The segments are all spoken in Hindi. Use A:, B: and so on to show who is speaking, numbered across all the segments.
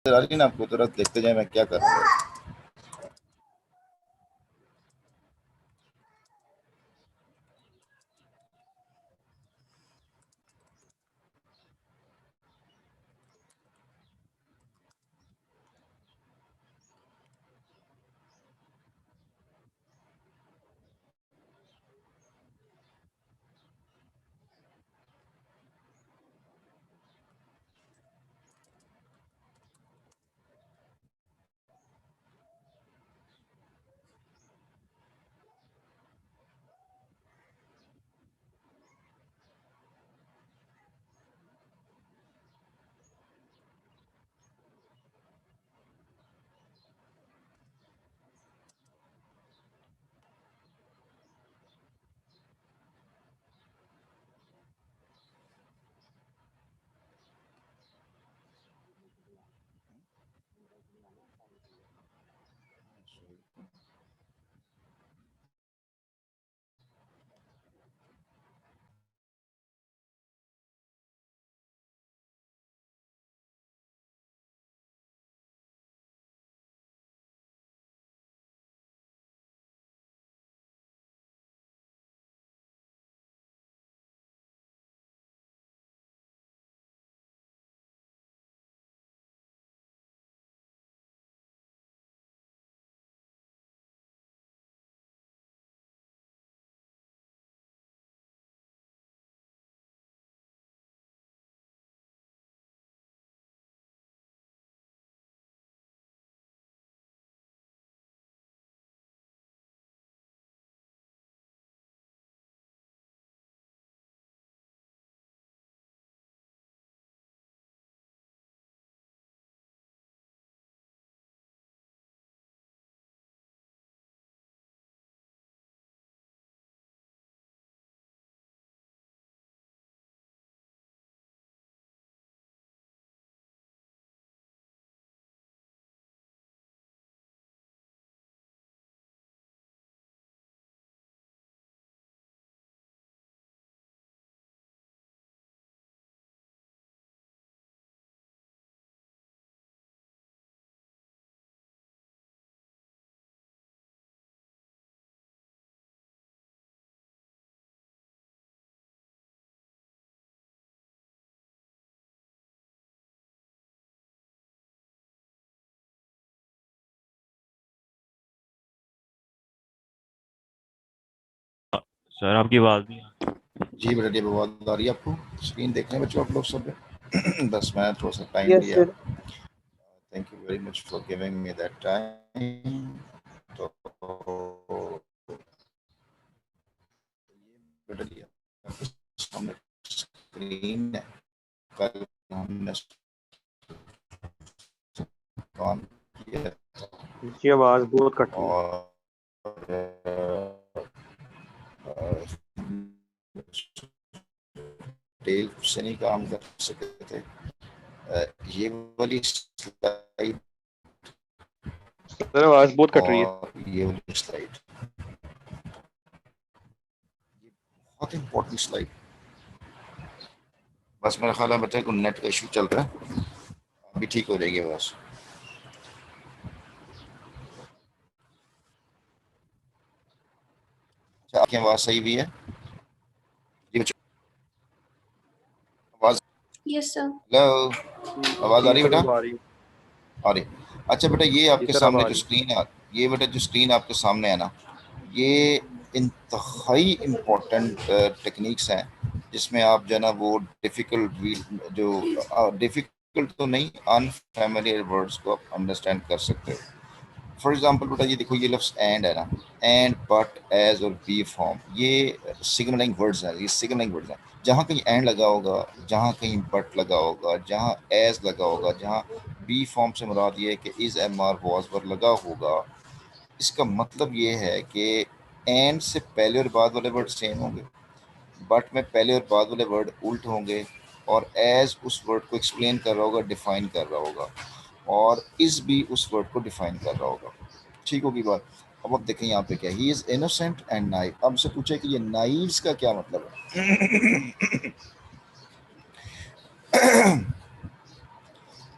A: आ रही है ना आपको, तुरंत देखते जाए मैं क्या कर रहा हूँ।
B: सर आपकी आवाज़ नहीं आ
A: जी बेटा, ये बहुत आ रही है आपको स्क्रीन देखने बच्चों आप लोग सब। बस मैं थोड़ा सा टाइम
C: Yes,
A: लिया।
C: sir.
A: Thank you very much for giving me that time. तो बेटा ये आपके सामने स्क्रीन है। कल हमने काम किया
C: जी आवाज बहुत कट रही है।
A: और डिटेल से नहीं काम कर सके थे। ये वाली स्लाइड
C: सर आवाज बहुत कट रही है।
A: और ये वाली स्लाइड बहुत इंपॉर्टेंट स्लाइड। बस मेरा ख्याल है बच्चे को नेट का इशू चल रहा है, अभी ठीक हो जाएगी बस। अच्छा, आपकी आवाज़ सही भी है जी बच्चों? आवाज़
D: यस सर।
A: हेलो, आवाज़ आ
C: जी
A: रही है
C: सर
A: बेटा?
C: अब आ रही है।
A: आ रही। अच्छा बेटा, ये
C: जी
A: आपके
C: सर अब
A: सामने
C: आ
A: जो
C: रही
A: स्क्रीन है, ये बेटा जो स्क्रीन आपके सामने है ना, ये इंतहाई इम्पोर्टेंट टेक्निक्स हैं जिसमें आप जो है ना वो डिफ़िकल्ट जो डिफ़िकल्ट तो नहीं, अनफेमिलियर वर्ड्स को आप अंडरस्टैंड कर सकते हो। फॉर एग्जांपल बेटा ये देखो, ये लफ्ज़ एंड है ना, एंड, बट, एज और बी फॉर्म, ये सिग्नलिंग वर्ड्स हैं, ये सिग्नलिंग वर्ड्स हैं। जहाँ कहीं एंड लगा होगा, जहाँ कहीं बट लगा होगा, जहाँ एज लगा होगा, जहाँ बी फॉर्म से मुराद ये है कि इज़, एम, आर, वॉज पर लगा होगा, इसका मतलब ये है कि एंड से पहले और बाद वाले वर्ड सेम होंगे, बट में पहले और बाद वाले वर्ड उल्ट होंगे, और एज उस वर्ड को एक्सप्लेन कर रहा होगा, डिफाइन कर रहा होगा, और इस भी उस वर्ड को डिफाइन कर रहा होगा। ठीक होगी बात? अब आप देखें यहाँ पे क्या, he is innocent and naive. अब से पूछे कि ये नाइव्स का क्या मतलब है।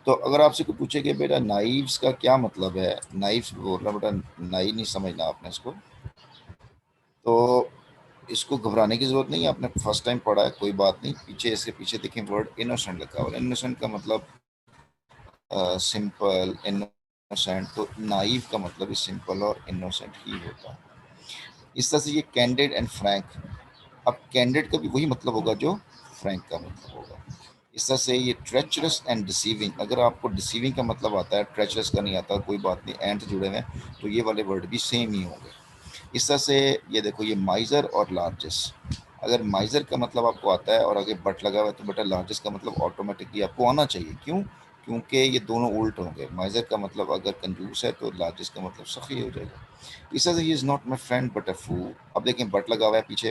A: तो अगर आपसे कोई पूछे कि बेटा नाइव्स का क्या मतलब है, नाइव्स बोलना बेटा, नाइव नहीं समझना आपने इसको, तो इसको घबराने की जरूरत नहीं है, आपने फर्स्ट टाइम पढ़ा है, कोई बात नहीं। पीछे इसके पीछे देखें वर्ड इनोसेंट लिखा हुआ है। इनोसेंट का मतलब सिंपल, इनोसेंट, तो नाइव का मतलब भी सिंपल और इनोसेंट ही होता है। इस तरह से ये कैंडिड एंड फ्रैंक, अब कैंडिड का भी वही मतलब होगा जो फ्रैंक का मतलब होगा। इस तरह से ये ट्रेचरस एंड डिसीविंग, अगर आपको डिसीविंग का मतलब आता है, ट्रेचरस का नहीं आता, कोई बात नहीं, एंड जुड़े हुए हैं तो ये वाले वर्ड भी सेम ही होंगे। इस तरह से ये देखो, ये माइजर और लार्जेस्ट, अगर माइजर का मतलब आपको आता है और आगे बट लगा हुआ है तो बेटा लार्जेस्ट का मतलब ऑटोमेटिकली आपको आना चाहिए। क्यों? क्योंकि ये दोनों उल्ट होंगे। माइजर का मतलब अगर कंजूस है तो लार्जेस्ट का मतलब सखी हो जाएगा। इस तरह से ही is not my friend but a foe, अब देखें बट लगा हुआ है पीछे,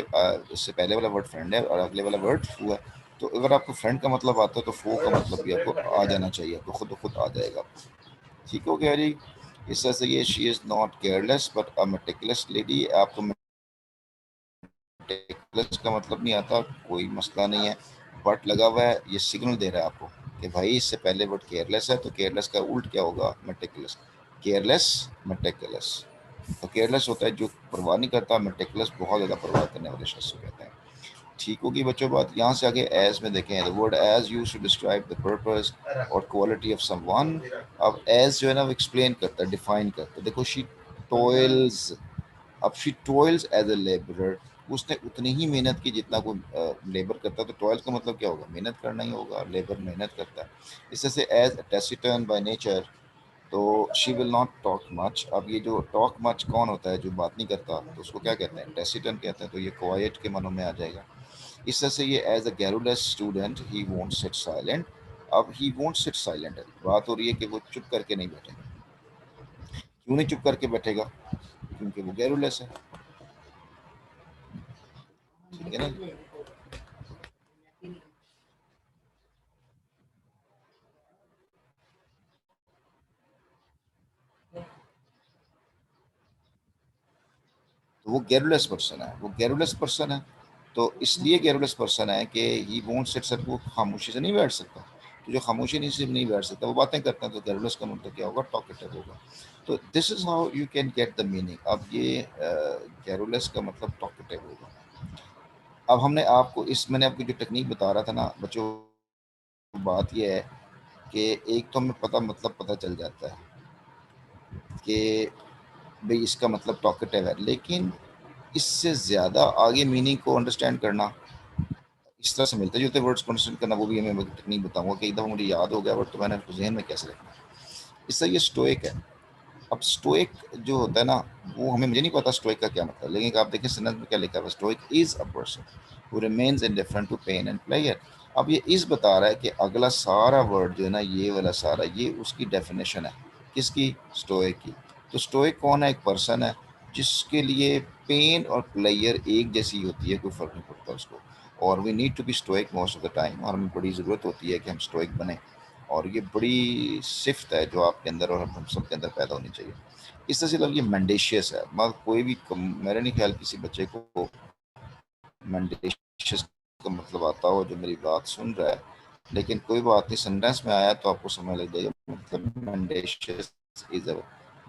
A: इससे पहले वाला वर्ड फ्रेंड है और अगले वाला वर्ड फू है। तो अगर आपको फ्रेंड का मतलब आता है तो फू का मतलब भी आपको आ जाना चाहिए, तो खुद ब खुद आ जाएगा। ठीक हो गया जी। इस तरह से ये she is not careless but a meticulous lady, आपको मेटिकुलस का मतलब नहीं आता, कोई मसला नहीं है। बट लगा हुआ है, ये सिग्नल दे रहा है आपको कि भाई इससे पहले वर्ड केयरलेस है, तो केयरलेस का उल्ट क्या होगा? मेटिकुलस। Careless, meticulous. तो केयरलेस होता है जो परवाह नहीं करता, मेटिकुलस बहुत ज़्यादा परवाह करने वाले शख्स को कहते हैं। ठीक होगी बच्चों बात। यहाँ से आगे एज में देखें, the word as used to describe the purpose और क्वालिटी ऑफ समवन। अब एज जो है ना वो एक्सप्लेन करता है, डिफाइन करता है। देखो शी टॉयल्स, अब she toils as a labourer, उसने उतनी ही मेहनत की जितना कोई लेबर करता है। तो टॉयल का मतलब क्या होगा? मेहनत करना ही होगा, लेबर मेहनत करता है। इस तरह से एज टेसिटर्न बाय नेचर, तो she will not talk much. अब ये जो टॉक मच कौन होता है? जो बात नहीं करता, तो उसको क्या कहते हैं? टेसिटर्न कहते हैं। तो ये क्वाइट के मानों में आ जाएगा। इस तरह से ये as a garrulous student he won't sit silent, अब ही वोंट सिट साइलेंट है, बात हो रही है कि वो चुप करके नहीं बैठेगा। क्यों नहीं चुप करके बैठेगा? क्योंकि वो गैरुलस है। ठीक है ना? तो वो गैरुलस पर्सन है, वो गैरुलस पर्सन है। तो इसलिए गैरुलस पर्सन है कि ही वोंट सिट, सर वो खामोशी से नहीं बैठ सकता। तो जो खामोशी नहीं से नहीं बैठ सकता वो बातें करता है, तो गैरुलस का मतलब क्या होगा? टॉकेटिव होगा। तो this is how you can get the meaning. अब ये गैरुलस का मतलब टॉकेटिव होगा। अब हमने आपको इस, मैंने आपको जो टेक्निक बता रहा था ना बच्चों, बात यह है कि एक तो हमें पता मतलब पता चल जाता है कि भाई इसका मतलब टॉकेटिव है, लेकिन इससे ज़्यादा आगे मीनिंग को अंडरस्टैंड करना, इस तरह से मिलते जुलते वर्ड्स को अंडरस्टैंड करना, वो भी हमें टेक्निक बताऊंगा कि एकदम मुझे याद हो गया वर्ड तो मैंने उसको जहन में कैसे रखना। इस तरह ये स्टोइक है। अब स्टोइक जो होता है ना, वो हमें, मुझे नहीं पता स्टोइक का क्या मतलब, लेकिन आप देखिए सेंटेंस में क्या लिखा है, stoic is a person who remains indifferent to pain and pleasure. अब ये इस बता रहा है कि अगला सारा वर्ड जो है ना, ये वाला सारा, ये उसकी डेफिनेशन है। किसकी? स्टोइक की। तो स्टोइक कौन है? एक पर्सन है जिसके लिए पेन और प्लेजर एक जैसी होती है, कोई फर्क नहीं पड़ता उसको। और we need to be stoic most of the time, और हमें बड़ी ज़रूरत होती है कि हम स्टोइक बने। और ये बड़ी सिफ्त है जो आपके अंदर और हम सब के अंदर पैदा होनी चाहिए। इस तरह से लोग, ये मैंडेशियस है, मगर कोई भी मेरा नहीं ख्याल किसी बच्चे को मैंडेशियस का मतलब आता हो जो मेरी बात सुन रहा है। लेकिन कोई बात नहीं, सेंटेंस में आया तो आपको समझ लग जाएगा। मतलब mendacious is a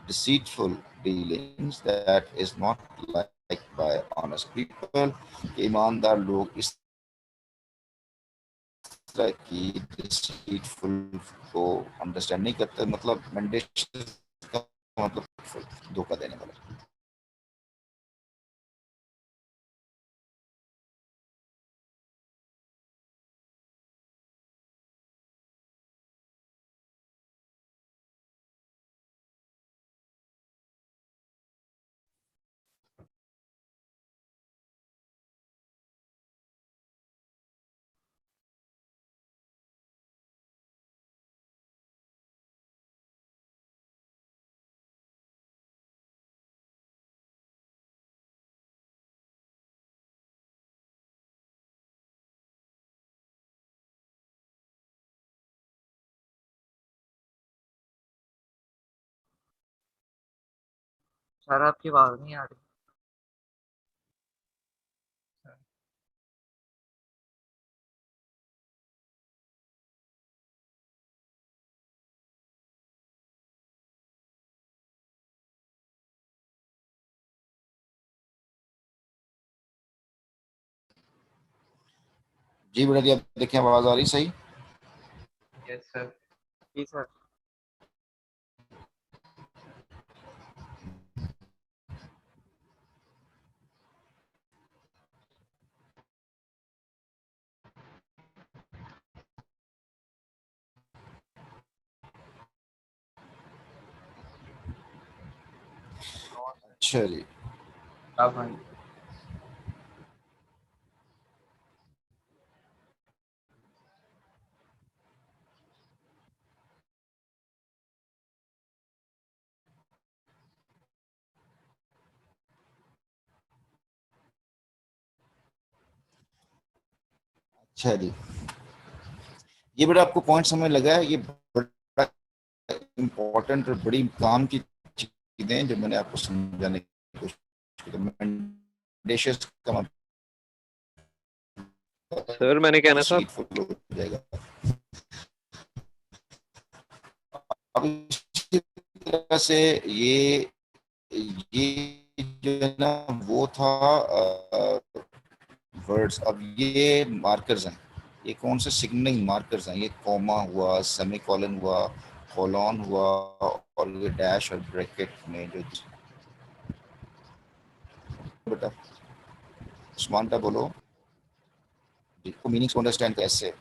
A: deceitful dealings that is not liked by honest people। ईमानदार लोग इस तरह की डिसीटफुल को अंडरस्टैंड नहीं करते। मतलब मैंडेशियस का मतलब धोखा देने वाला।
B: सर आपकी आवाज नहीं आ रही।
A: जी बेटा जी, आप देखें आवाज आ रही सही?
B: Yes sir. जी सर।
A: अच्छा जी।
B: अब भाई
A: अच्छा जी, ये बेटा आपको पॉइंट समझ लगा है? ये बड़ा इम्पोर्टेंट और बड़ी काम की चीजें हैं जो मैंने आपको समझाने की कोशिश की। तो mendacious का
C: सर मैंने कहना था
A: शीट फुल हो जाएगा। अब इसी तरह से ये जो है ना वो था वर्ड्स। अब ये मार्कर्स हैं, ये कौन से सिग्नलिंग मार्कर्स हैं? ये कॉमा हुआ, सेमीकोलन हुआ, कोलन हुआ, और ये डैश और ब्रैकेट में जो बेटा उस्मान का बोलो जी, को मीनिंग्स को अंडरस्टैंड कैसे?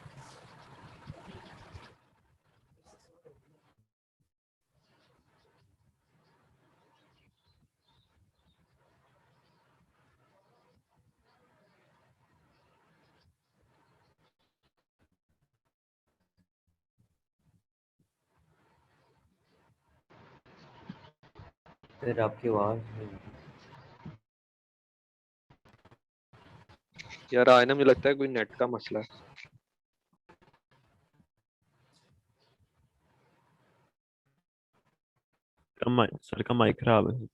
D: फिर आपकी आवाज
C: यार आज ना मुझे लगता है कोई नेट का मसला है।
D: सर का माइक खराब है।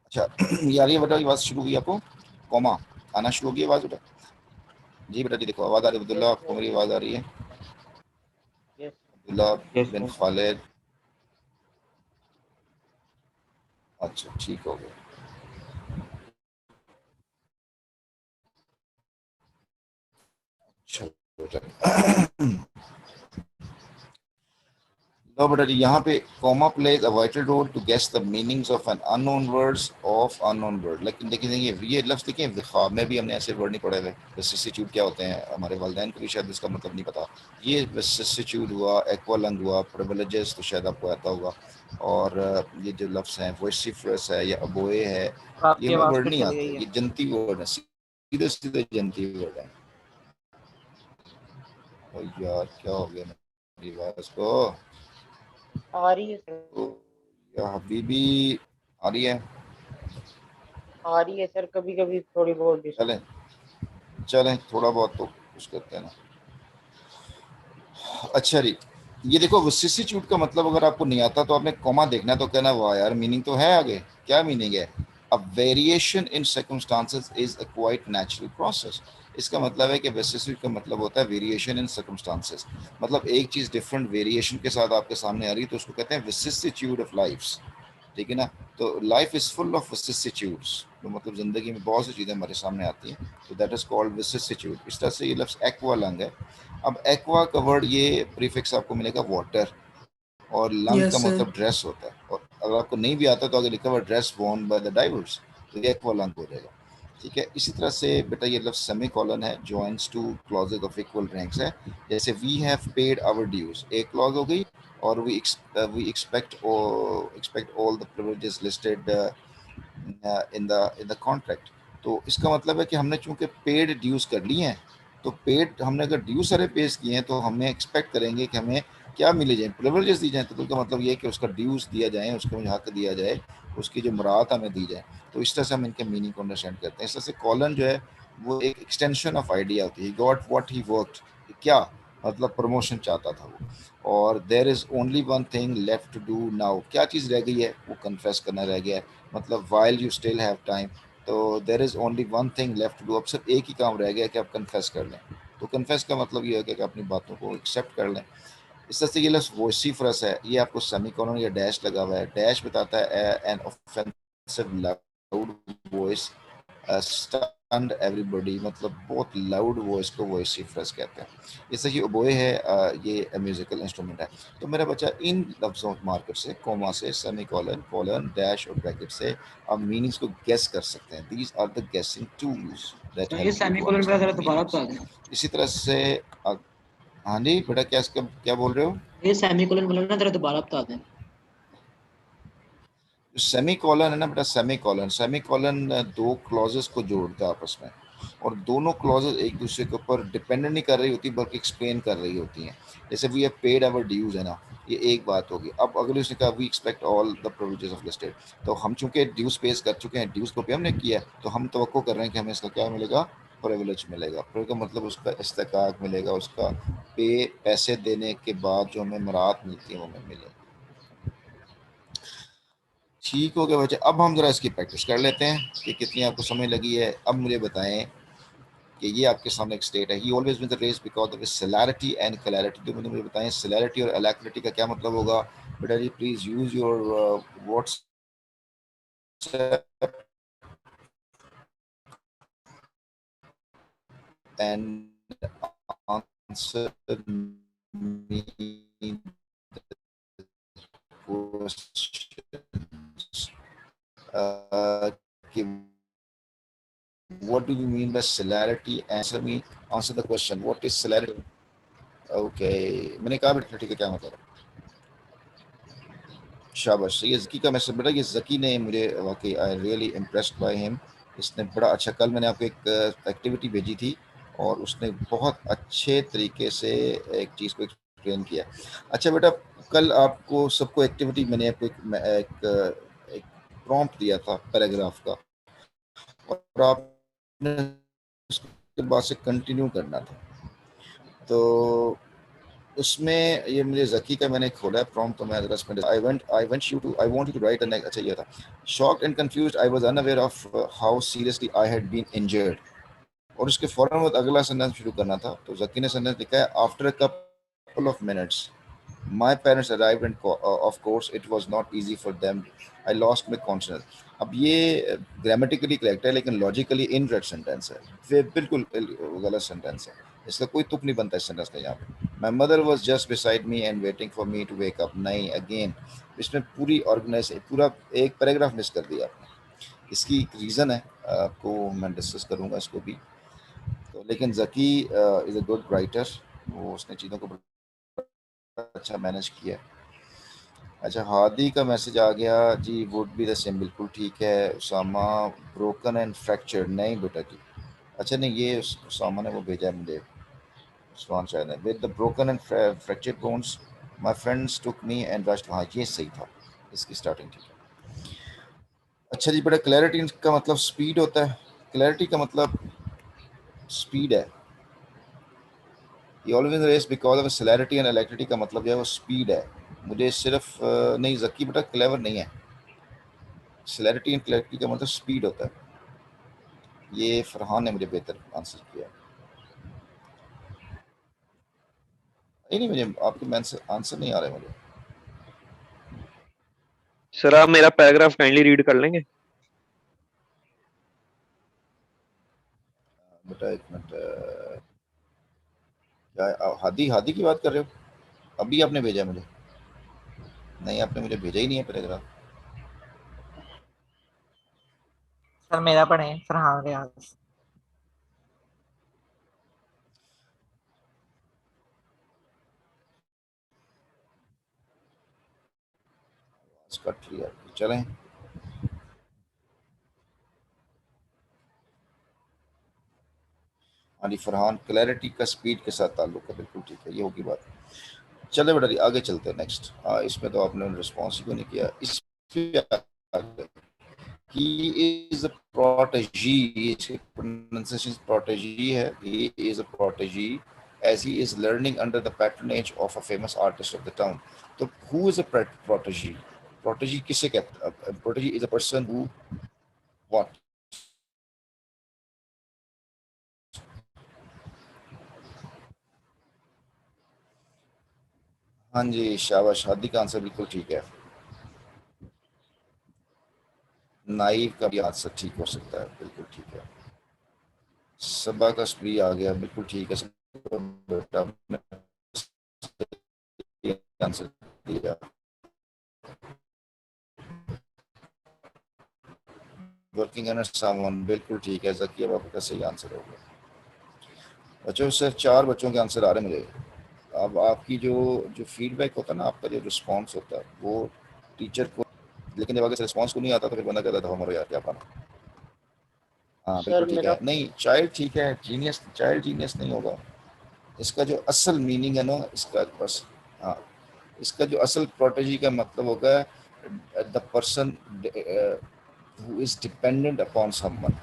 A: अच्छा ये आ रही है बेटा, ये आवाज शुरू हुई आपको? कॉमा आना शुरू हो गई आवाज बेटा? जी बेटा जी देखो आवाज आ रही है। अब्दुल्ला आपको मेरी आवाज आ रही है?
B: यस
A: अब्दुल्ला
B: यस
A: बिन
B: सर।
A: खालिद, अच्छा ठीक हो गया। अच्छा बेटा लो बेटा जी, यहाँ पे comma plays a vital role to guess the meanings of an unknown words of unknown word. लेकिन देखिए ये लफ्ज देखिए, ख्वाब में भी हमने ऐसे वर्ड नहीं पढ़े हुए। विसिसिट्यूड क्या होते हैं, हमारे वालिदैन को भी शायद इसका मतलब नहीं पता। ये विसिसिट्यूड हुआ, एक्वालंग हुआ, प्रिविलेजेस तो शायद आपको आता होगा। और ये जो लफ्ज हैं वोसिफरस है या अबोए है,
B: और
A: ये
B: आपकी
A: हमें
B: आवाज
A: वर्ड
B: फिर
A: नहीं
B: चली गई
A: आते,
B: है।
A: ये जनती वर्ड है, सीधे सीधे जनती वर्ड है। और यार क्या हो गया मेरी आवाज को?
B: आ रही है सर।
A: तो या हबीबी आ रही है?
B: आ रही है सर, कभी कभी थोड़ी बहुत
A: चलें
B: डिस्टर्ब।
A: चलें थोड़ा बहुत तो कुछ करते हैं ना। अच्छा जी, ये देखो विसिसिट्यूड का मतलब अगर आपको नहीं आता तो आपने कॉमा देखना है तो कहना वाह यार मीनिंग तो है आगे। क्या मीनिंग है? A variation in circumstances is a quite natural process. इसका मतलब है कि विसिसिट्यूड का मतलब होता है वेरिएशन इन सर्कमस्टांसेस। मतलब एक चीज डिफरेंट वेरिएशन के साथ आपके सामने आ रही है तो उसको कहते हैं विसिसिट्यूड ऑफ लाइफ। ठीक है ना? तो life is full of vicissitudes, तो मतलब जिंदगी में बहुत सी चीजें हमारे सामने आती हैं, तो दैट इज कॉल्ड विसिसिट्यूड। इस तरह से ये लफ्ज एक्वा लंग है। अब एक्वा का वर्ड ये प्रीफिक्स आपको मिलेगा वाटर, और लंग का
E: यस सर।
A: मतलब ड्रेस होता है। और अगर आपको नहीं भी आता तो आगे लिखा हुआ dress Warne by the diverse, तो ये एक्वा लंग हो जाएगा। ठीक है, इसी तरह से बेटा ये लफ्ज सेमी कॉलन है, joins two clauses of equal ranks है। जैसे we have paid our dues, एक क्लॉज हो गई, और we expect all the privileges listed in the contract. तो इसका मतलब है कि हमने चूंकि पेड ड्यूज कर ली हैं, तो पेड हमने अगर ड्यू सारे पेश किए हैं तो हमें एक्सपेक्ट करेंगे कि हमें क्या मिले जाए, प्रिविलेजेस दी जाए। तो उसका मतलब ये है कि उसका ड्यूज दिया जाए, उसको मुझे हक दिया जाए, उसकी जो मुराद हमें दी जाए। तो इस तरह से हम इनके मीनिंग को अंडरस्टैंड करते हैं। इस तरह से कॉलन जो है वो एक एक्सटेंशन ऑफ आइडिया होती है। गॉट व्हाट ही वर्कड, क्या मतलब प्रमोशन चाहता था वो। और there is only one thing left to do now, क्या चीज़ रह गई है? वो कन्फेस करना रह गया है। मतलब while you still have time, तो there is only one thing left to do, अब सिर्फ एक ही काम रह गया कि आप कन्फेस कर लें। तो कन्फेस का मतलब ये है कि अपनी बातों को एक्सेप्ट कर लें। इस तरह से ये लफ्ज़ वोसिफरस है, ये आपको सेमीकोलन या डैश लगा हुआ है। डैश बताता है an offensive loud voice stunned everybody, मतलब बहुत लाउड वॉइस को वोसिफरस कहते हैं। इससे ये ओबोए है, ये म्यूजिकल इंस्ट्रूमेंट है। तो मेरा बच्चा इन लफ्ज़ों मार्कर से, कोमा से, सेमीकोलन, कोलन, डैश और ब्रैकेट से आप मीनिंग्स को गेस कर सकते हैं। दीज आर द गेसिंग टूल्स दैट
E: सर ये
A: हेल्प यू टू
E: सेमीकोलन का जरा
A: अंडरस्टैंड
E: दोबारा
A: मीनिंग्स।
E: बता दें।
A: इसी तरह से हाँ जी बेटा, क्या बोल रहे हो?
E: ये सेमीकोलन बोला ना, जरा दोबारा बता दें।
A: सेमी कॉलन है ना बेटा, सेमी कॉलन दो क्लॉजेस को जोड़ता है आपस में, और दोनों क्लॉजेस एक दूसरे के ऊपर डिपेंडेंट नहीं कर रही होती बल्कि एक्सप्लेन कर रही होती हैं। जैसे we have paid our dues है ना, ये एक बात होगी। अब अगले उसने कहा we expect all the privileges of listed, तो हम चूंकि ड्यूज पेस कर चुके हैं, ड्यूज को पे हमने किया है, तो हम तवक्को कर रहे हैं कि हमें इसका क्या मिलेगा, प्रिविलेज मिलेगा। प्रिविलेज का मतलब उसका इस्तेकाक मिलेगा, उसका पे पैसे देने के बाद जो हमें मराहत मिलती है वो हमें मिलेगी। ठीक हो गया बच्चे, अब हम जरा इसकी प्रैक्टिस कर लेते हैं कि कितनी आपको समझ लगी है। अब मुझे बताएं कि ये आपके सामने एक स्टेट है, he always win the race because of his celerity and clarity. तो मुझे बताएं सेलैरिटी और अलैक्रिटी का क्या मतलब होगा। बेटा जी please use your WhatsApp and answer me कि what do you mean by celerity? Answer the question. What is celerity? Okay, मैंने कहा बेटा ठीक है, क्या मतलब है? शाबाश, ये जकी का मैसेज बेटा, ये जकी ने मुझे वाकई I really impressed by him. इसने बड़ा अच्छा, कल मैंने आपको एक एक्टिविटी भेजी थी और उसने बहुत अच्छे तरीके से एक चीज़ को एक्सप्लेन किया। अच्छा बेटा, कल आपको सबको एक्टिविटी मैंने आपको एक प्रॉम्प्ट दिया था पैराग्राफ का, और आपने उसके बाद से कंटिन्यू करना था। तो उसमें ये मुझे जकी का मैंने खोला है प्रॉम्प्ट, तो मैं जरा I want you to write the next. अच्छा ये था, shocked and confused I was unaware of how seriously I had been injured. और उसके फौरन बाद अगला सेंटेंस शुरू करना था। तो जकी ने सेंटेंस लिखा है, after a couple of minutes my parents arrived and of course it was not easy for them, I lost my consciousness। अब ये ग्रामेटिकली करेक्ट है लेकिन लॉजिकली इनकरेक्ट सेंटेंस है, वे बिल्कुल गलत सेंटेंस है, इसका कोई तुक नहीं बनता इस सेंटेंस का यहाँ पे। My mother was just beside me and waiting for me to wake up. नहीं, अगेन इसमें पूरी ऑर्गेनाइज पूरा एक पैराग्राफ मिस कर दिया आपने। इसकी एक रीज़न है, आपको मैं डिस्कस करूँगा इसको भी। तो लेकिन जकी इज़ अ गुड राइटर, वो उसने चीज़ों को अच्छा मैनेज किया। अच्छा, हादी का मैसेज आ गया जी, वुड बी द सेम, बिल्कुल ठीक है। उसामा, ब्रोकन एंड फ्रैक्चर्ड, नहीं बेटा जी। अच्छा नहीं, ये उसामा ने वो भेजा है मुझे, उस्मान शायद ने, with the broken and fractured bones my friends took me and rushed. हाँ ये सही था, इसकी स्टार्टिंग ठीक है। अच्छा जी बेटा, क्लैरिटी का मतलब स्पीड होता है, क्लैरिटी का मतलब स्पीड है। ये always race because of celerity and electricity का मतलब जो है वो स्पीड है। मुझे सिर्फ नहीं, जकी बेटा क्लेवर नहीं है। सेलैरिटी एंड क्लैरिटी का मतलब स्पीड होता है। ये फरहान ने मुझे बेहतर आंसर किया। नहीं मुझे आपके आंसर नहीं आ रहे मुझे।
C: सर आप मेरा पैराग्राफ काइंडली रीड कर लेंगे?
A: बेटा एक मिनट, क्या हादी हादी की बात कर रहे हो? अभी आपने भेजा मुझे? नहीं, आपने मुझे भेजा ही नहीं है पैराग्राफ।
F: सर मेरा पढ़े फरहान रियाज।
A: कट रही है, चलें। हाँ जी फरहान, क्लैरिटी का स्पीड के साथ ताल्लुक है, बिल्कुल ठीक है, ये होगी बात। चले बेटा आगे चलते हैं नेक्स्ट। इसमें तो आपने रिस्पॉन्स ही क्यों नहीं किया। इस he is a protege, pronunciation protege है, he is a protege as he is learning under the patronage of a famous artist of the town। तो who is a protege? Protege किसे कहते हैं? Protege is a person who what? हाँ जी, शाबाश, शादी का आंसर बिल्कुल ठीक है। नाइव का भी आंसर ठीक हो सकता है, बिल्कुल ठीक है। सबा का स्प्री आ गया, बिल्कुल ठीक है। सबा बेटा आपने सही आंसर दिया। वर्किंग अंडर समवन, बिल्कुल ठीक है। जकिया बाबू का सही आंसर होगा। बच्चों सिर्फ 4 बच्चों के आंसर आ रहे हैं मुझे। अब आपकी जो जो फीडबैक होता है ना, आपका जो रिस्पॉन्स होता है वो टीचर को, लेकिन जब आगे से रिस्पॉन्स को नहीं आता तो फिर बंदा कहता था हमारा यार क्या पाना। हाँ
B: सर
A: बिल्कुल ठीक
B: मेरा
A: है। नहीं, चाइल्ड ठीक है, जीनियस चाइल्ड जीनियस नहीं होगा। इसका जो असल मीनिंग है ना, इसका बस, हाँ, इसका जो असल प्रोटेजी का मतलब होगा the person who is dependent upon someone,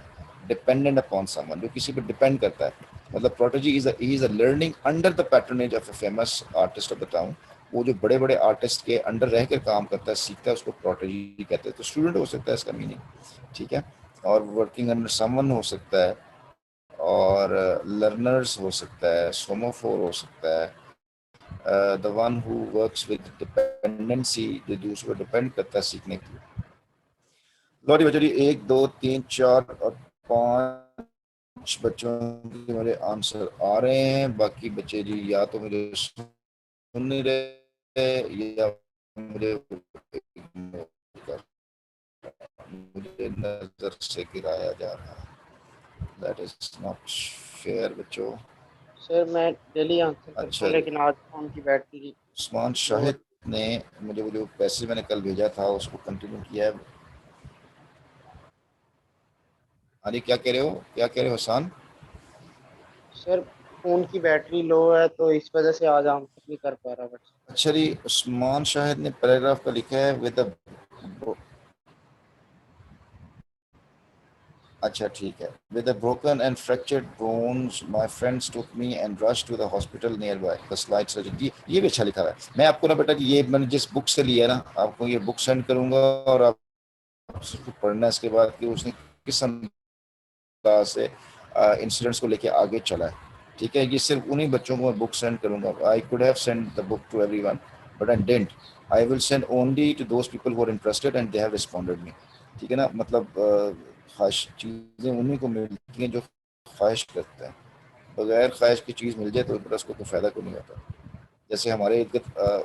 A: dependent upon someone, जो किसी पर डिपेंड करता है। मतलब protege is a learning under the patronage of a famous artist of the town. वो जो बड़े बड़े आर्टिस्ट के अंडर रहकर काम करता है, सीखता है, उसको प्रोटेजी कहते हैं। तो स्टूडेंट हो सकता है इसका मीनिंग, ठीक है। और वर्किंग अंडर समवन हो सकता है, और लर्नर्स हो सकता है, सोमोफोर हो सकता है, the one who works with dependency, जो दूसरे पर डिपेंड करता है सीखने के लिए। लॉरी बच्चों जी, 1 2 3 4 और 5 बच्चों के मेरे आंसर आ रहे हैं। बाकी बच्चे जी या तो मुझे सुन नहीं रहे या मुझे मुझे नजर से गिराया जा रहा है। दैट इज नॉट फेयर बच्चों।
B: सर मैं डेली आंसर करता
A: अच्छा
B: हूँ,
A: जी,
B: लेकिन आज फोन की बैटरी
A: उस्मान
B: लो है।
A: शाहिद ने मुझे वो जो पैसे मैंने कल भेजा था उसको कंटिन्यू किया है। अरे क्या कह रहे हो, क्या कह रहे हो हसान?
B: सर फोन की बैटरी लो है तो इस वजह से आज आंसर नहीं कर पा रहा बस।
A: अच्छा जी, उस्मान शाहिद ने पैराग्राफ का लिखा है विद अच्छा ठीक है, with a broken and fractured bones my friends took me and rush to the hospital nearby the slide surgery. ये भी अच्छा लिखा है। मैं आपको ना बेटा कि ये मैंने जिस बुक से लिया है ना, आपको ये बुक सेंड करूंगा और आप उसको पढ़ना है इसके बाद कि उसने किस अंदाज से इंसिडेंट्स को लेके आगे चला है। ठीक है, ये सिर्फ उन्हीं बच्चों को मैं बुक सेंड करूंगा। I could have send the book to everyone but I didn't. I will send only to those people who are interested and they have responded me. ठीक है ना, मतलब ख्वाहिश चीज़ें उन्हीं को मिलती हैं जो ख्वाहिश करते हैं। बगैर ख्वाहिश की चीज़ मिल जाए तो फिर उसको कोई फ़ायदा को नहीं होता। जैसे हमारे इर्द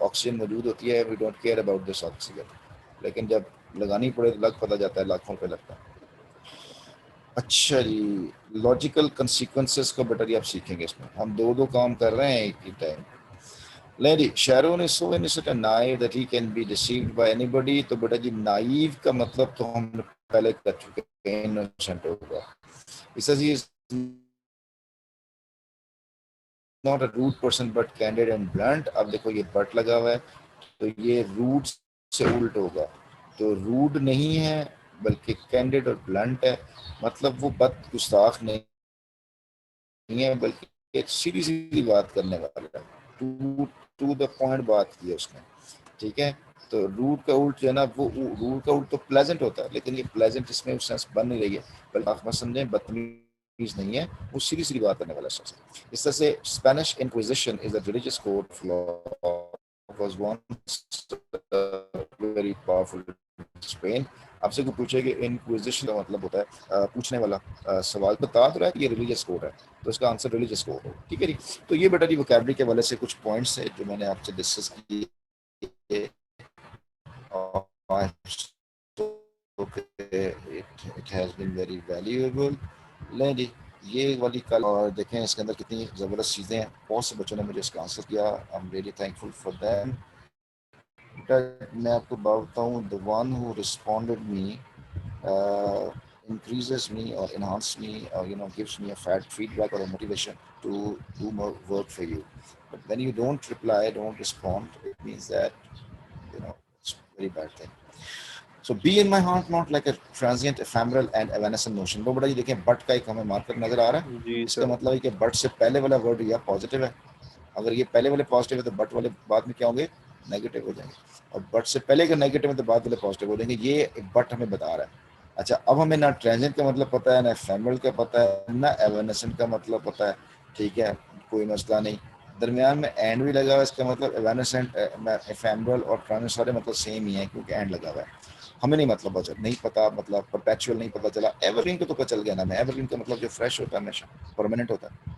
A: ऑक्सीजन मौजूद होती है, we don't care about this oxygen, लेकिन जब लगानी पड़े तो लग पता जाता है, लाखों रुपये लगता है। अच्छा जी, लॉजिकल कंसिक्वेंसेस को बेटर ही आप सीखेंगे। इसमें हम दो दो काम कर रहे हैं एक ही time. Lady Sharon is so innocent and naive that he can be deceived by anybody। तो बेटा जी नाइव का मतलब तो हम पहले कर चुके हैं, इनोसेंट होगा। He says he is not a rude person but candid and blunt। अब देखो ये बट लगा हुआ है तो ये रूड से उल्ट होगा। तो रूड नहीं है बल्कि कैंडिड और ब्लंट है। मतलब वो बद गुस्ताख नहीं है बल्कि एक सीधी सीधी बात करने वाला है। टू टू द पॉइंट बात की है उसने। ठीक है, तो रूड का उल्ट जो है ना, वो रूड का उल्ट तो प्लेजेंट होता है, लेकिन ये प्लेजेंट इसमें उस सेंस बन नहीं रही है, बल्कि आप मत समझें बदतमीज नहीं है, वो सीधी सीधी बात करने वाला शख्स है। इस तरह से Spanish inquisition is a religious code of law was once very powerful in Spain। आपसे कोई पूछे कि इंक्विजिशन का मतलब होता है पूछने वाला सवाल, बता तो रहा है कि ये रिलीजियस कोड है, तो इसका आंसर रिलीजियस कोड हो। ठीक है जी। तो ये बेटा जी वोकैबुलरी के वाले से कुछ पॉइंट्स है जो मैंने आपसे डिस्कस किए। it has been very valuable। लें जी, ये वाली कल और देखें इसके अंदर कितनी ज़बरदस्त चीज़ें हैं। बहुत से बच्चों ने मुझे इसका आंसर किया। I am really thankful for them. मैं आपको बताऊँ, the one who responded me increases me or enhances me or gives me a feedback or a motivation to do more work for you। But when you don't reply, don't respond, it means that it's a very bad thing। So be in my heart not like a transient ephemeral and evanescent notion। वो बड़ा ये देखें बट का एक हमें मार्कर नजर आ रहा है।
C: जी
A: इसका
C: सर।
A: मतलब है कि बट से पहले वाला वर्ड या पॉजिटिव है। अगर ये पहले वाले पॉजिटिव है तो बट वाले बाद में क्या होंगे, नेगेटिव हो जाएंगे। और बट से पहले अगर नेगेटिव है तो बाद वाले पॉजिटिव हो जाएंगे। ये एक बट हमें बता रहा है। अच्छा, अब हमें ना ट्रांजिएंट का मतलब पता है, ना एफेमरल का पता है, ना एवनेसेंट का मतलब पता है। ठीक है, कोई मसला नहीं। दरमियान में एंड भी लगा हुआ है, इसका मतलब एवेनेसेंट, एफेमरल और ट्रांजिट मतलब सेम ही है क्योंकि एंड लगा हुआ है। हमें नहीं मतलब बचा, नहीं पता मतलब परपेचुअल नहीं पता चला, एवरग्रीन को तो पता चल गया ना। मैं एवरग्रीन का मतलब जो फ्रेश होता है हमेशा परमानेंट होता है।